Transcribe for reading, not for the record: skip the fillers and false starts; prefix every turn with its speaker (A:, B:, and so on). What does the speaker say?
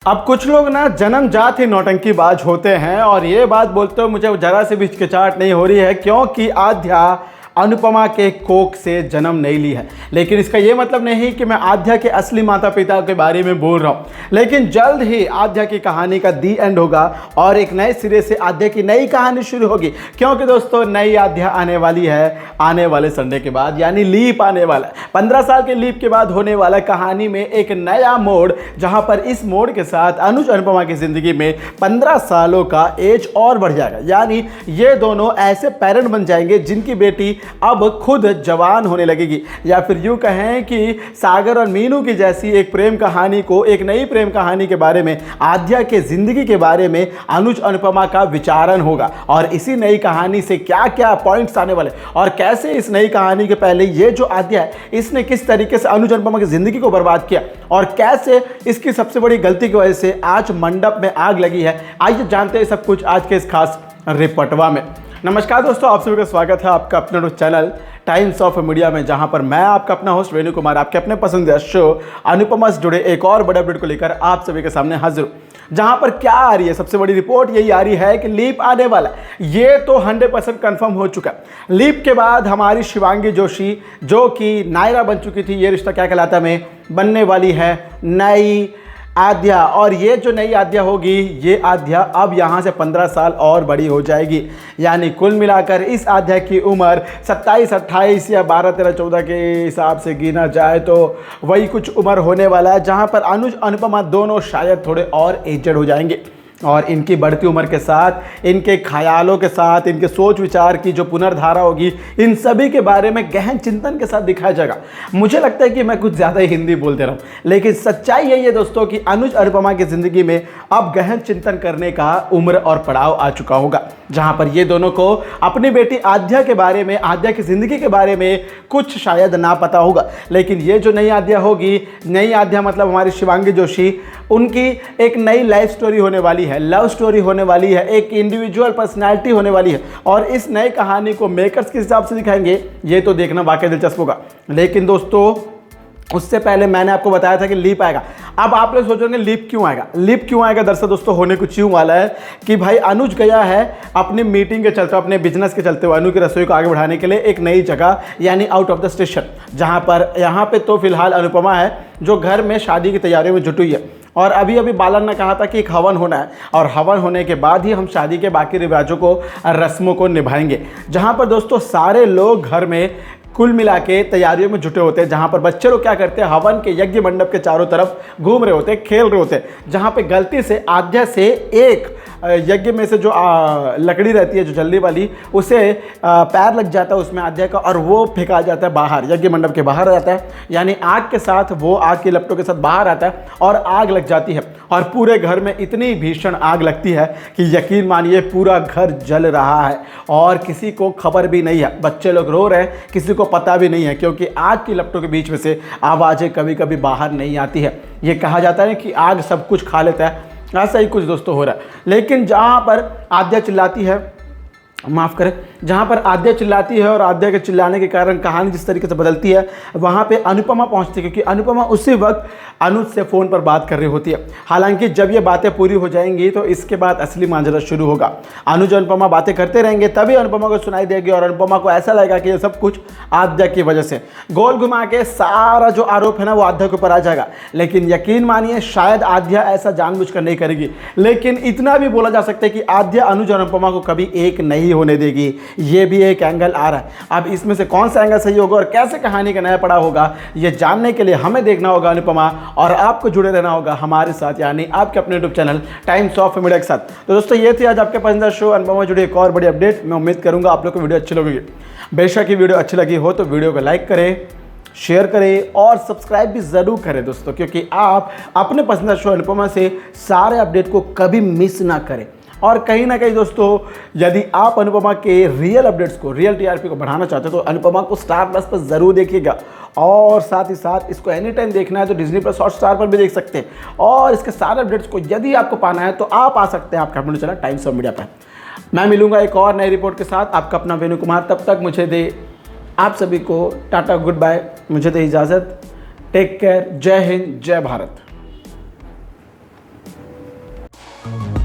A: अब कुछ लोग ना जन्मजात ही नौटंकीबाज होते हैं और ये बात बोलते हो मुझे जरा से भी हिचकिचाहट नहीं हो रही है क्योंकि आध्या अनुपमा के कोख से जन्म नहीं ली है। लेकिन इसका ये मतलब नहीं कि मैं आध्या के असली माता पिता के बारे में बोल रहा हूँ। लेकिन जल्द ही आध्या की कहानी का दी एंड होगा और एक नए सिरे से आध्या की नई कहानी शुरू होगी, क्योंकि दोस्तों नई आध्या आने वाली है आने वाले संडे के बाद, यानी लीप आने वाला है। 15 साल के लीप के बाद होने वाला कहानी में एक नया मोड़, जहां पर इस मोड़ के साथ अनुज अनुपमा की जिंदगी में 15 सालों का एज और बढ़ जाएगा। यानी ये दोनों ऐसे पेरेंट बन जाएंगे जिनकी बेटी अब खुद जवान होने लगेगी, या फिर यूं कहें कि सागर और मीनू की जैसी एक प्रेम कहानी को एक नई प्रेम कहानी के बारे में, आध्या के जिंदगी के बारे में अनुज अनुपमा का विचारण होगा। और इसी नई कहानी से क्या क्या पॉइंट्स आने वाले और कैसे इस नई कहानी के पहले ये जो आध्या है इसने किस तरीके से अनुज अनुपमा की जिंदगी को बर्बाद किया और कैसे इसकी सबसे बड़ी गलती की वजह से आज मंडप में आग लगी है, आइए जानते हैं सब कुछ आज के इस खास रिपोर्टवा में। नमस्कार दोस्तों, आप सभी का स्वागत है आपका अपने चैनल टाइम्स ऑफ मीडिया में, जहां पर मैं आपका अपना होस्ट वेणु कुमार आपके अपने पसंदीदा शो अनुपमा से जुड़े एक और बड़े अपडेट को लेकर आप सभी के सामने हाजिर हूं। जहां पर क्या आ रही है, सबसे बड़ी रिपोर्ट यही आ रही है कि लीप आने वाला है। ये तो 100% कंफर्म हो चुका है। लीप के बाद हमारी शिवांगी जोशी जो कि नायरा बन चुकी थी, ये रिश्ता क्या कहलाता में बनने वाली है नई आध्या। और ये जो नई आध्या होगी, ये आध्या अब यहाँ से 15 साल और बड़ी हो जाएगी। यानी कुल मिलाकर इस आध्या की उम्र 27, 28 या 12, 13, 14 के हिसाब से गिना जाए तो वही कुछ उम्र होने वाला है, जहाँ पर अनुज अनुपमा दोनों शायद थोड़े और एजड हो जाएंगे। और इनकी बढ़ती उम्र के साथ, इनके ख्यालों के साथ, इनके सोच विचार की जो पुनर्धारा होगी, इन सभी के बारे में गहन चिंतन के साथ दिखाया जाएगा। मुझे लगता है कि मैं कुछ ज़्यादा ही हिंदी बोल दे रहा हूँ, लेकिन सच्चाई यही है दोस्तों कि अनुज अनुपमा की ज़िंदगी में अब गहन चिंतन करने का उम्र और पड़ाव आ चुका होगा, जहाँ पर ये दोनों को अपनी बेटी आध्या के बारे में, आध्या की ज़िंदगी के बारे में कुछ शायद ना पता होगा। लेकिन ये जो नई आध्या होगी, नई आध्या मतलब हमारी शिवांगी जोशी, उनकी एक नई लाइफ स्टोरी होने वाली है, लव स्टोरी होने वाली है, एक इंडिविजुअल पर्सनालिटी होने वाली है। और इस नई कहानी को मेकर्स किस हिसाब से दिखाएंगे ये तो देखना वाकई दिलचस्प होगा। लेकिन दोस्तों उससे पहले मैंने आपको बताया था कि लीप आएगा। अब आप लोग सोचोगे लीप क्यों आएगा, लीप क्यों आएगा। दरअसल दोस्तों होने कुछ यूँ वाला है कि भाई अनुज गया है अपनी मीटिंग के चलते, अपने बिजनेस के चलते हुए अनु की रसोई को आगे बढ़ाने के लिए एक नई जगह, यानी आउट ऑफ द स्टेशन, जहाँ पर यहाँ पे तो फिलहाल अनुपमा है जो घर में शादी की तैयारियों में जुटी है। और अभी अभी बालन ने कहा था कि एक हवन होना है और हवन होने के बाद ही हम शादी के बाकी रिवाजों को, रस्मों को निभाएंगे। जहाँ पर दोस्तों सारे लोग घर में कुल मिला के तैयारियों में जुटे होते हैं, जहाँ पर बच्चे लोग क्या करते हैं, हवन के यज्ञ मंडप के चारों तरफ घूम रहे होते हैं, खेल रहे होते हैं। जहाँ पे गलती से आध्या से एक यज्ञ में से जो लकड़ी रहती है जो जल्दी वाली, उसे पैर लग जाता है उसमें आध्या का, और वो फेंका जाता है बाहर, यज्ञ मंडप के बाहर आ जाता है। यानी आग के साथ, वो आग की लपटों के साथ बाहर आता है और आग लग जाती है। और पूरे घर में इतनी भीषण आग लगती है कि यकीन मानिए पूरा घर जल रहा है और किसी को खबर भी नहीं है। बच्चे लोग रो रहे हैं, किसी को पता भी नहीं है, क्योंकि आग की लपटों के बीच में से आवाज़ें कभी कभी बाहर नहीं आती है। ये कहा जाता है कि आग सब कुछ खा लेता है, ऐसा ही कुछ दोस्तों हो रहा है। लेकिन जहाँ पर आध्या चिल्लाती है, माफ़ करें, जहाँ पर आध्या चिल्लाती है और आध्या के चिल्लाने के कारण कहानी जिस तरीके से बदलती है, वहाँ पे अनुपमा पहुँचती है, क्योंकि अनुपमा उसी वक्त अनुज से फ़ोन पर बात कर रही होती है। हालांकि जब ये बातें पूरी हो जाएंगी तो इसके बाद असली मांझला शुरू होगा। अनुज अनुपमा बातें करते रहेंगे, तभी अनुपमा को सुनाई देगी और अनुपमा को ऐसा लगेगा कि ये सब कुछ आध्या की वजह से। गोल घुमा के सारा जो आरोप है ना वो आध्या के ऊपर आ जाएगा। लेकिन यकीन मानिए शायद आध्या ऐसा जानबूझकर नहीं करेगी, लेकिन इतना भी बोला जा सकता है कि आध्या अनुज और अनुपमा को कभी एक नहीं होने देगी। ये भी एक एंगल आ रहा है। अब इसमें से कौन सा एंगल सही होगा और कैसे कहानी का नया पड़ाव होगा, ये जानने के लिए हमें देखना होगा अनुपमा, और आपको जुड़े रहना होगा हमारे साथ, यानी आपके अपने YouTube channel times of media के साथ। तो दोस्तों ये थी आज आपके पसंदीदा शो अनुपमा जुड़ी एक और बड़ी अपडेट। मैं उम्मीद करूंगा आप लोग को वीडियो अच्छी लगेगी। बेशक ये वीडियो अच्छी लगी हो तो वीडियो को लाइक करें, शेयर करें और सब्सक्राइब भी ज़रूर करें दोस्तों, क्योंकि आप अपने पसंदीदा शो अनुपमा से सारे अपडेट को कभी मिस ना करें। और कहीं ना कहीं दोस्तों यदि आप अनुपमा के रियल अपडेट्स को, रियल टीआरपी को बढ़ाना चाहते हो तो अनुपमा को स्टार प्लस पर ज़रूर देखिएगा। और साथ ही साथ इसको एनी टाइम देखना है तो डिज्नी प्लस हॉटस्टार पर भी देख सकते हैं। और इसके सारे अपडेट्स को यदि आपको पाना है तो आप आ सकते हैं आपका अपना चैनल टाइम्स ऑफ मीडिया पर। मैं मिलूंगा एक और नई रिपोर्ट के साथ, आपका अपना वेणु कुमार। तब तक मुझे दे आप सभी को टाटा, गुड बाय, मुझे दे इजाज़त। टेक केयर, जय हिंद, जय भारत। है।